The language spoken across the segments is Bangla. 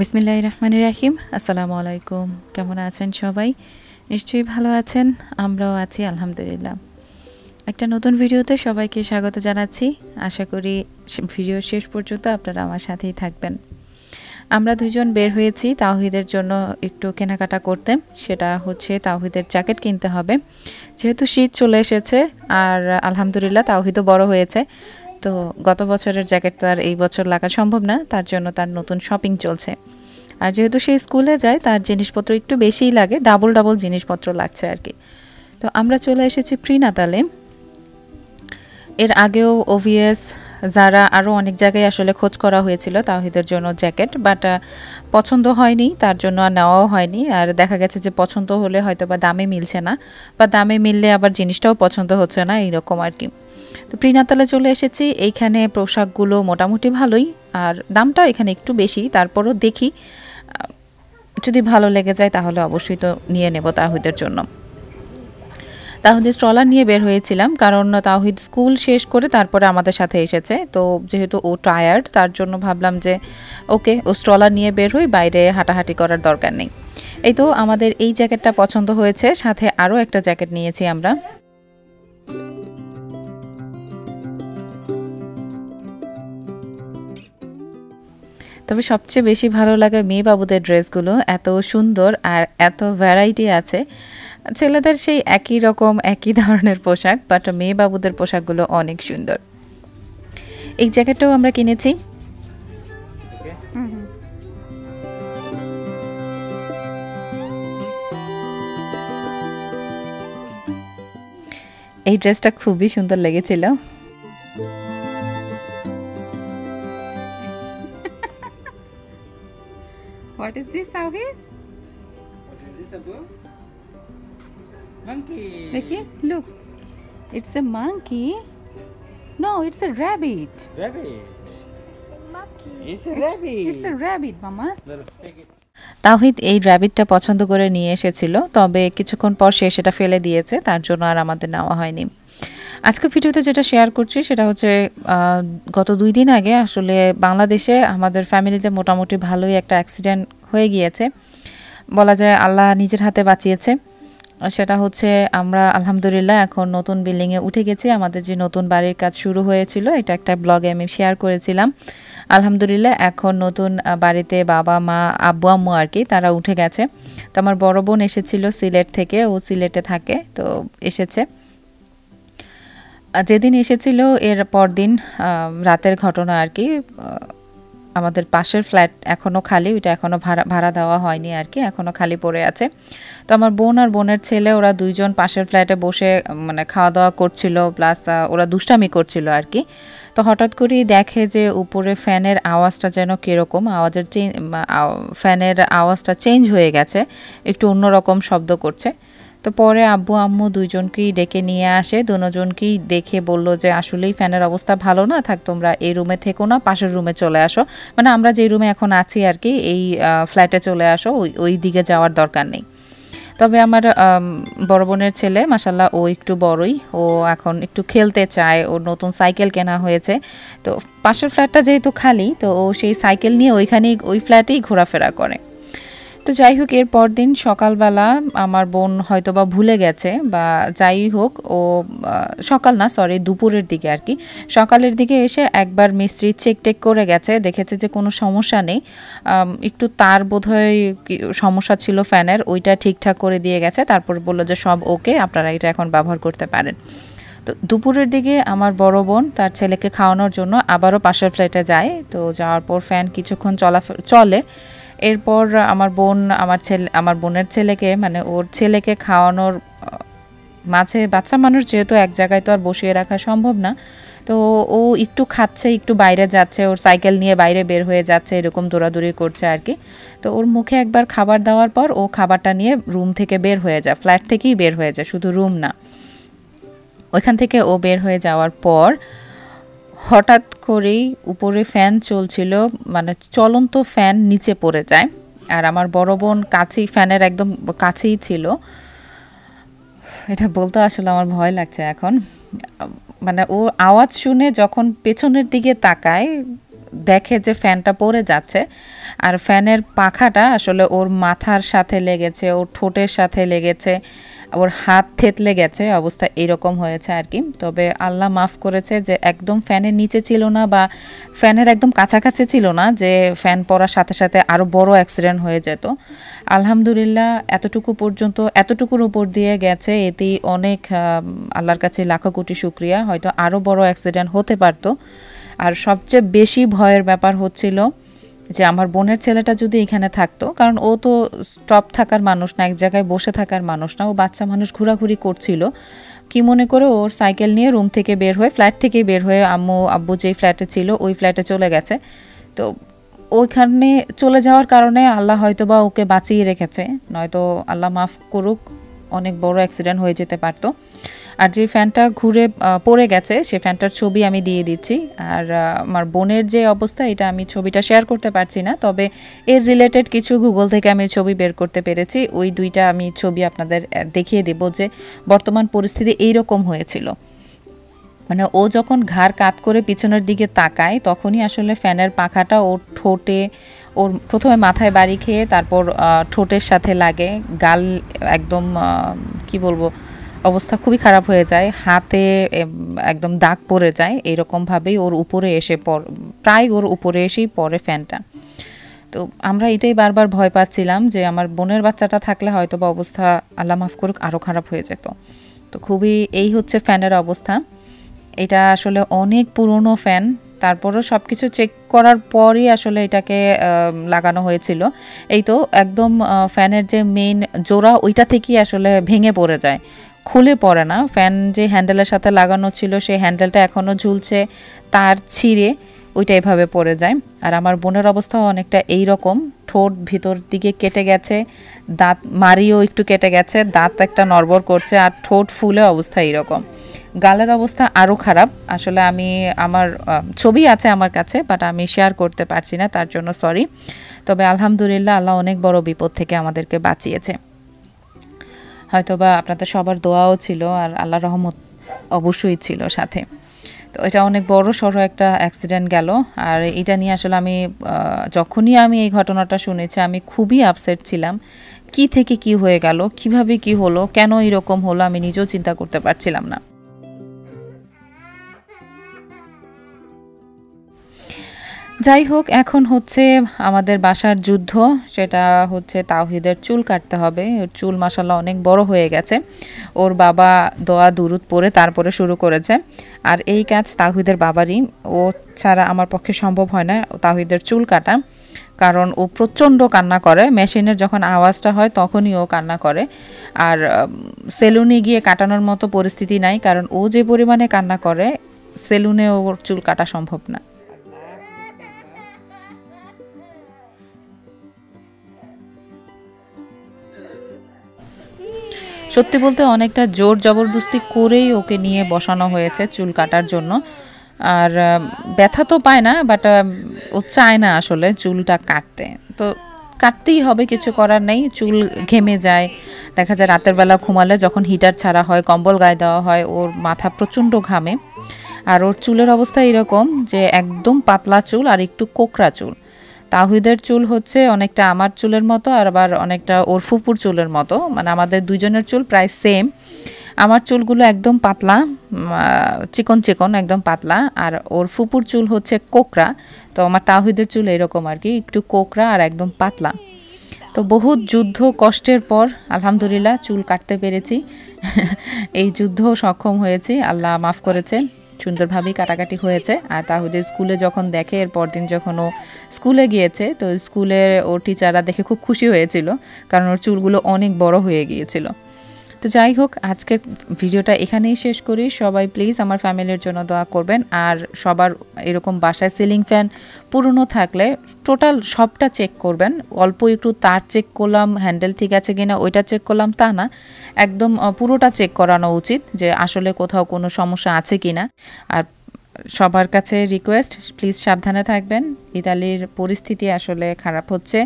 बिस्मिल्लाहिर्रहमानिर्रहीम আসসালামু আলাইকুম কেমন আছেন সবাই নিশ্চয়ই ভালো আছেন আমরাও আছি আলহামদুলিল্লাহ একটা নতুন ভিডিওতে সবাইকে স্বাগত জানাচ্ছি আশা করি ভিডিও শেষ পর্যন্ত আপনারা আমার সাথেই থাকবেন আমরা দুইজন বের হয়েছি তাওহীদের জন্য একটু কেনাকাটা করতে সেটা হচ্ছে তাওহীদের জ্যাকেট কিনতে হবে যেহেতু শীত চলে এসেছে আর আলহামদুলিল্লাহ তাওহীদও বড় হয়েছে তো গত বছরের জ্যাকেট তো আর এই বছর লাগা সম্ভব না তার জন্য তার নতুন শপিং চলছে আর যেহেতু সে স্কুলে যায় তার জিনিসপত্র একটু বেশিই লাগে ডাবল জিনিসপত্র লাগছে আর কি তো আমরা চলে এসেছি প্রিনাতালে এর আগেও ওভিএস যারা আরও অনেক জায়গায় আসলে খোঁজ করা হয়েছিল তাওহীদের জন্য জ্যাকেট বাট পছন্দ হয়নি তার জন্য আর নেওয়াও হয়নি আর দেখা গেছে যে পছন্দ হলে হয়তো বা দামে মিলছে না বা দামে মিললে আবার জিনিসটাও পছন্দ হচ্ছে না এইরকম আর কি তো প্রিনাতালে চলে এসেছি এইখানে পোশাকগুলো মোটামুটি ভালোই আর দামটাও এখানে একটু বেশি তারপরও দেখি যদি ভালো লেগে যায় তাহলে অবশ্যই তো নিয়ে নেব তাওহীদের জন্য তাওহীদ স্ট্রলার নিয়ে বের হয়েছিলাম কারণ তাওহীদ স্কুল শেষ করে তারপরে আমাদের সাথে এসেছে তো যেহেতু ও টায়ার্ড তার জন্য ভাবলাম যে ওকে ও স্ট্রলার নিয়ে বের হই বাইরে হাঁটাহাঁটি করার দরকার নেই এই তো আমাদের এই জ্যাকেটটা পছন্দ হয়েছে সাথে আরও একটা জ্যাকেট নিয়েছি আমরা তবে সবচেয়ে বেশি ভালো লাগে মেয়ে বাবুদের ড্রেসগুলো এত সুন্দর আর এত ভ্যারাইটি আছে ছেলেদের সেই একই রকম একই ধরনের পোশাক বাট মেয়ে বাবুদের পোশাকগুলো অনেক সুন্দর এই জ্যাকেটটাও আমরা কিনেছি এই ড্রেসটা খুবই সুন্দর লেগেছিল What is this, Tawheed? What is this, Abu? Monkey. देखिए, look. It's a monkey. No, it's a rabbit. Rabbit. It's a monkey. It's a rabbit. It's a rabbit, Mama. Take it. তাওহীদ এই রাবিটটা পছন্দ করে নিয়ে এসেছিল তবে কিছুক্ষণ পর সে সেটা ফেলে দিয়েছে তার জন্য আর আমাদের নেওয়া হয়নি আজকে ভিডিওতে যেটা শেয়ার করছি সেটা হচ্ছে গত 2 দিন আগে আসলে বাংলাদেশে আমাদের ফ্যামিলিতে মোটামুটি ভালোই একটা অ্যাক্সিডেন্ট হয়ে গিয়েছে বলা যায় আল্লাহ নিজের হাতে বাঁচিয়েছে সেটা হচ্ছে আমরা আলহামদুলিল্লাহ এখন নতুন বিল্ডিংয়ে উঠে গেছি আমাদের যে নতুন বাড়ির কাজ শুরু হয়েছিল এটা একটা ব্লগে আমি শেয়ার করেছিলাম আলহামদুলিল্লাহ এখন নতুন বাড়িতে বাবা মা আব্বু আম্মু আর কি তারা উঠে গেছে তো আমার বড় বোন এসেছিল সিলেট থেকে ও সিলেটে থাকে তো এসেছে যেদিন এসেছিল এর পরদিন রাতের ঘটনা আর কি আমাদের পাশের ফ্ল্যাট এখনও খালি ওইটা এখনও ভাড়া দেওয়া হয়নি আর কি এখনও খালি পড়ে আছে তো আমার বোন আর বোনের ছেলে ওরা দুইজন পাশের ফ্ল্যাটে বসে মানে খাওয়া দাওয়া করছিল প্লাস ওরা দুষ্টামি করছিল আর কি তো হঠাৎ করেই দেখে যে উপরে ফ্যানের আওয়াজটা যেন কীরকম ফ্যানের আওয়াজটা চেঞ্জ হয়ে গেছে একটু অন্যরকম শব্দ করছে তো পরে আব্বু আম্মু দুইজনকেই ডেকে নিয়ে আসে দুজনকেই দেখে বলল যে আসলেই ফ্যানের অবস্থা ভালো না থাক তোমরা এই রুমে থেকো না পাশের রুমে চলে আসো মানে আমরা যে রুমে এখন আছি আর কি এই ফ্ল্যাটে চলে আসো ওই দিকে যাওয়ার দরকার নেই তবে আমার বড় বোনের ছেলে মাশাআল্লাহ ও একটু বড়ই ও এখন একটু খেলতে চায় ওর নতুন সাইকেল কেনা হয়েছে তো পাশের ফ্ল্যাটটা যেহেতু খালি তো ও সেই সাইকেল নিয়ে ওই ফ্ল্যাটেই ঘোরাফেরা করে তো যাই হোক এর পরদিন সকালবেলা আমার বোন হয়তোবা ভুলে গেছে বা যাই হোক ও সকাল না সরি দুপুরের দিকে আর কি সকালের দিকে এসে একবার মিস্ত্রি চেক করে গেছে দেখেছে যে কোনো সমস্যা নেই একটু তার বোধহয় সমস্যা ছিল ফ্যানের ওইটা ঠিকঠাক করে দিয়ে গেছে তারপর বলল যে সব ওকে আপনারা এটা এখন ব্যবহার করতে পারেন তো দুপুরের দিকে আমার বড় বোন তার ছেলেকে খাওয়ানোর জন্য আবারও পাশের ফ্ল্যাটে যায় তো যাওয়ার পর ফ্যান কিছুক্ষণ চলে এরপর আমার বোনের ছেলেকে মানে ওর ছেলেকে খাওয়ানোর মাঝে বাচ্চা মানুষ যেহেতু এক জায়গায় তো আর বসিয়ে রাখা সম্ভব না তো ও একটু খাচ্ছে একটু বাইরে যাচ্ছে ওর সাইকেল নিয়ে বাইরে বের হয়ে যাচ্ছে এরকম দৌড়াদৌড়ি করছে আর কি তো ওর মুখে একবার খাবার দেওয়ার পর ও খাবারটা নিয়ে রুম থেকে বের হয়ে যায় ফ্ল্যাট থেকেই বের হয়ে যায় শুধু রুম না ওইখান থেকে ও বের হয়ে যাওয়ার পর হঠাৎ করেই উপরে ফ্যান চলছিল মানে চলন্ত ফ্যান নিচে পড়ে যায় আর আমার বড় বোন কাছেই ফ্যানের একদম কাছেই ছিল এটা বলতে আসলে আমার ভয় লাগছে এখন। মানে ও আওয়াজ শুনে যখন পেছনের দিকে তাকায় দেখে যে ফ্যানটা পড়ে যাচ্ছে, আর ফ্যানের পাখাটা আসলে ওর মাথার সাথে লেগেছে, ওর ঠোঁটের সাথে লেগেছে, ওর হাত থেতলে গেছে, অবস্থা এরকম হয়েছে আর কি। তবে আল্লাহ মাফ করেছে যে একদম ফ্যানের নিচে ছিল না বা ফ্যানের একদম কাছাকাছি ছিল না যে ফ্যান পড়ার সাথে সাথে আরও বড় অ্যাক্সিডেন্ট হয়ে যেত। আলহামদুলিল্লাহ এতটুকু পর্যন্ত, এতটুকুর উপর দিয়ে গেছে, এতেই অনেক আল্লাহর কাছে লাখো কোটি শুকরিয়া। হয়তো আরও বড় অ্যাক্সিডেন্ট হতে পারতো। আর সবচেয়ে বেশি ভয়ের ব্যাপার হচ্ছিল যে আমার বোনের ছেলেটা যদি এখানে থাকতো, কারণ ও তো স্টপ থাকার মানুষ না, এক জায়গায় বসে থাকার মানুষ না, ও বাচ্চা মানুষ ঘোরাঘুরি করছিল, কি মনে করে ওর সাইকেল নিয়ে রুম থেকে বের হয়ে, ফ্ল্যাট থেকে বের হয়ে আব্বু যেই ফ্ল্যাটে ছিল ওই ফ্ল্যাটে চলে গেছে। তো ওইখানে চলে যাওয়ার কারণে আল্লাহ হয়তো বা ওকে বাঁচিয়ে রেখেছে, নয়তো আল্লাহ মাফ করুক অনেক বড় অ্যাক্সিডেন্ট হয়ে যেতে পারতো। আর যে ফ্যানটা ঘুরে পড়ে গেছে সে ফ্যানটার ছবি আমি দিয়ে দিচ্ছি। আর আমার বোনের যে অবস্থা, এটা আমি ছবিটা শেয়ার করতে পারছি না, তবে এর রিলেটেড কিছু গুগল থেকে আমি ছবি বের করতে পেরেছি। ওই দুইটা আমি ছবি আপনাদের দেখিয়ে দেব যে বর্তমান পরিস্থিতি এইরকম হয়েছিল। মানে ও যখন ঘাড় কাত করে পিছনের দিকে তাকায় তখনই আসলে ফ্যানের পাখাটা ওর ঠোঁটে, ওর প্রথমে মাথায় বাড়ি খেয়ে তারপর ঠোঁটের সাথে লাগে, গাল একদম কি বলবো, অবস্থা খুবই খারাপ হয়ে যায়, হাতে একদম দাগ পড়ে যায়, এইরকমভাবেই ওর উপরে এসে প্রায় ওর উপরে এসেই পড়ে ফ্যানটা। তো আমরা এটাই বারবার ভয় পাচ্ছিলাম যে আমার বোনের বাচ্চাটা থাকলে হয়তো বা অবস্থা আল্লাহ মাফ করুক আরও খারাপ হয়ে যেত। তো খুবই এই হচ্ছে ফ্যানের অবস্থা। এটা আসলে অনেক পুরনো ফ্যান, তারপরও সব কিছু চেক করার পরই আসলে এটাকে লাগানো হয়েছিল। এই তো একদম ফ্যানের যে মেইন জোড়া ওইটা থেকেই আসলে ভেঙে পড়ে যায়, খুলে পড়ে না। ফ্যান যে হ্যান্ডেলের সাথে লাগানো ছিল সেই হ্যান্ডেলটা এখনও ঝুলছে, তার ছিঁড়ে ওইটা এভাবে পড়ে যায়। আর আমার বোনের অবস্থাও অনেকটা এই রকম, ঠোঁট ভিতর দিকে কেটে গেছে, দাঁত মারিও একটু কেটে গেছে, দাঁত একটা নড়বড় করছে, আর ঠোঁট ফুলে অবস্থা এইরকম। গালের অবস্থা আরও খারাপ। আসলে আমি আমার ছবি আছে আমার কাছে, বাট আমি শেয়ার করতে পারছি না, তার জন্য সরি। তবে আলহামদুলিল্লাহ আল্লাহ অনেক বড় বিপদ থেকে আমাদেরকে বাঁচিয়েছে। হয়তোবা আপনাদের সবার দোয়াও ছিল আর আল্লাহর রহমত অবশ্যই ছিল সাথে। তো এটা অনেক বড় সড়ো একটা অ্যাক্সিডেন্ট গেল। আর এটা নিয়ে আসলে আমি যখনই আমি এই ঘটনাটা শুনেছি আমি খুবই আপসেট ছিলাম। কি থেকে কি হয়ে গেল, কিভাবে কি হলো, কেন এরকম হলো, আমি নিজেও চিন্তা করতে পারছিলাম না। যাই হোক, এখন হচ্ছে আমাদের বাসার যুদ্ধ, সেটা হচ্ছে তাওহিদের চুল কাটতে হবে। ওর চুল মাশাআল্লাহ অনেক বড় হয়ে গেছে, ওর বাবা দোয়া দুরুদ পড়ে তারপরে শুরু করেছে। আর এই কাজ তাওহিদের বাবারই, ও ছাড়া আমার পক্ষে সম্ভব হয় না তাওহিদের চুল কাটা, কারণ ও প্রচণ্ড কান্না করে, মেশিনের যখন আওয়াজটা হয় তখনই ও কান্না করে। আর সেলুনে গিয়ে কাটানোর মতো পরিস্থিতি নাই, কারণ ও যে পরিমাণে কান্না করে সেলুনে ওর চুল কাটা সম্ভব না। সত্যি বলতে অনেকটা জোর জবরদস্তি করেই ওকে নিয়ে বসানো হয়েছে চুল কাটার জন্য। আর ব্যথা তো পায় না, বাট ও চায় না আসলে চুলটা কাটতে, তো কাটতেই হবে, কিছু করার নেই। চুল ঘেমে যায়, দেখা যায় রাতের বেলা ঘুমালে যখন হিটার ছাড়া হয়, কম্বল গায়ে দেওয়া হয়, ওর মাথা প্রচণ্ড ঘামে। আর ওর চুলের অবস্থা এরকম যে একদম পাতলা চুল আর একটু কোকড়া চুল। তাওহিদের চুল হচ্ছে অনেকটা আমার চুলের মতো, আর আবার অনেকটা ওর ফুপুর চুলের মতো, মানে আমাদের দুইজনের চুল প্রায় সেম। আমার চুলগুলো একদম পাতলা, চিকন চিকন একদম পাতলা, আর ওর ফুপুর চুল হচ্ছে কোকড়া। তো আমার তাওহিদের চুল এরকম আর কি, একটু কোকড়া আর একদম পাতলা। তো বহুত যুদ্ধ কষ্টের পর আলহামদুলিল্লাহ চুল কাটতে পেরেছি। এই যুদ্ধও সক্ষম হয়েছি, আল্লাহ মাফ করেছে, সুন্দরভাবেই কাটাকাটি হয়েছে। আর তাহলে স্কুলে যখন দেখে, এর পরদিন যখন ও স্কুলে গিয়েছে, তো স্কুলে ওর টিচাররা দেখে খুব খুশি হয়েছিল, কারণ ওর চুলগুলো অনেক বড় হয়ে গিয়েছিল। তো যাই হোক, আজকের ভিডিওটা এখানেই শেষ করি। সবাই প্লিজ আমার ফ্যামিলির জন্য দোয়া করবেন। আর সবার এরকম বাসায় সিলিং ফ্যান পুরনো থাকলে টোটাল সবটা চেক করবেন। অল্প একটু তার চেক করলাম, হ্যান্ডেল ঠিক আছে কিনা ওইটা চেক করলাম তা না, একদম পুরোটা চেক করানো উচিত যে আসলে কোথাও কোনো সমস্যা আছে কিনা। আর সবার কাছে রিকোয়েস্ট, প্লিজ সাবধানে থাকবেন। ইতালির পরিস্থিতি আসলে খারাপ হচ্ছে।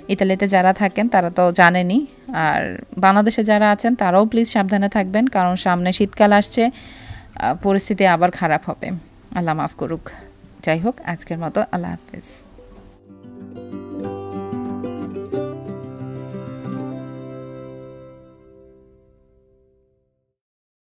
ইতালিতে যারা থাকেন তারা তো জানেনই, আর বাংলাদেশে যারা আছেন তারাও প্লিজ সাবধানে থাকবেন, কারণ সামনে শীতকাল আসছে, পরিস্থিতি আবার খারাপ হবে। আল্লাহ মাফ করুক। যাই হোক, আজকের মতো আল্লাহ হাফেজ।